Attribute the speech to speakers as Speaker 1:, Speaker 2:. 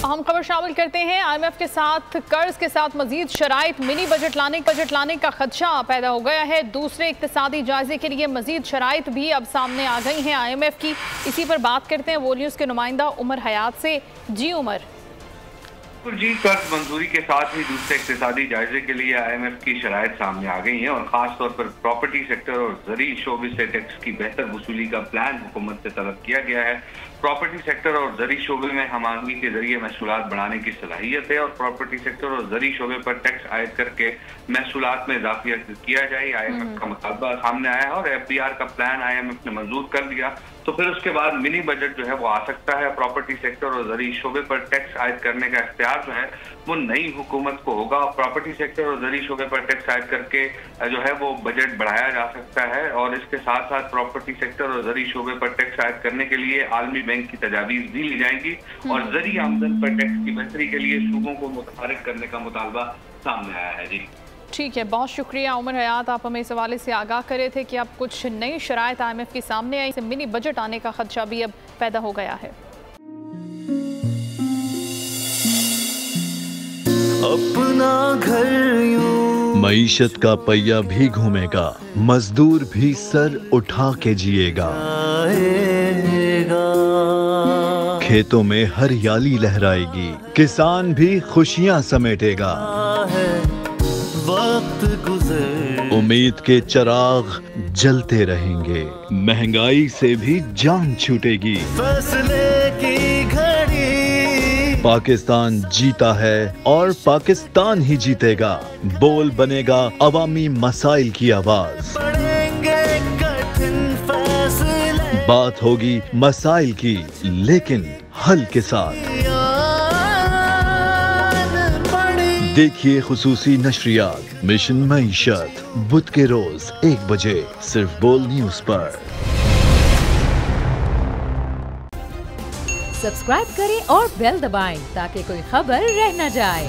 Speaker 1: अहम खबर शामिल करते हैं। IMF के साथ कर्ज के साथ मजीद शराइत, मिनी बजट लाने का खदशा पैदा हो गया है। दूसरे इक्तिसादी जायजे के लिए मजीद शराइत भी अब सामने आ गई हैं IMF की। इसी पर बात करते हैं वो न्यूज़ के नुमाइंदा उमर हयात से। जी उमर।
Speaker 2: जी, कर्ज मंजूरी के साथ ही दूसरे इक्तिसादी जायजे के लिए IMF की शराइत सामने आ गई हैं और खास तौर पर प्रॉपर्टी सेक्टर और ज़री शोबे से टैक्स की बेहतर वसूली का प्लान हुकूमत से तलब किया गया है। प्रॉपर्टी सेक्टर और ज़री शोबे में हमांगी के जरिए महसूलात बढ़ाने की सलाहियत है और प्रॉपर्टी सेक्टर और ज़री शोबे पर टैक्स आयद करके महसूलात में इजाफा किया जाए। IMF का मुतालबा सामने आया है और FBR का प्लान IMF ने मंजूर कर लिया, तो फिर उसके बाद मिनी बजट जो है वो आ सकता है। प्रॉपर्टी सेक्टर और ज़री शोबे पर टैक्स आयद करने का इख्तियार जो है वो नई हुकूमत को होगा। प्रॉपर्टी सेक्टर और ज़री शोबे पर टैक्स आयद करके जो है वो बजट बढ़ाया जा सकता है और इसके साथ साथ प्रॉपर्टी सेक्टर और ज़री शोबे पर टैक्स आयद करने के लिए आलमी बैंक की तजावीज़ भी ली जाएंगी और ज़री आमदन पर टैक्स की बेहतरी के लिए सूबों को मुतहरिक करने का मुतालबा सामने आया है। जी
Speaker 1: ठीक है, बहुत शुक्रिया उमर हयात, आप हमें इस हवाले से आगाह करे थे कि अब कुछ नई शराइत IMF के सामने आई, मिनी बजट आने का खदशा भी अब पैदा हो गया है।
Speaker 3: अपना घर
Speaker 4: मईशत का पहिया भी घूमेगा, मजदूर भी सर उठा के जिएगा, खेतों में हरियाली लहराएगी, किसान भी खुशियां समेटेगा,
Speaker 3: वक्त गुजर
Speaker 4: उम्मीद के चिराग जलते रहेंगे, महंगाई से भी जान छूटेगी।
Speaker 3: फैसले की घड़ी
Speaker 4: पाकिस्तान जीता है और पाकिस्तान ही जीतेगा। बोल बनेगा अवामी मसाइल की आवाज,
Speaker 3: पड़ेंगे कठिन फैसले,
Speaker 4: बात होगी मसाइल की लेकिन हल के साथ। देखिए खुसूसी नशरियात मिशन मईशत बुध के रोज 1 बजे सिर्फ बोल न्यूज पर।
Speaker 5: सब्सक्राइब करें और बेल दबाएं ताकि कोई खबर रह न जाए।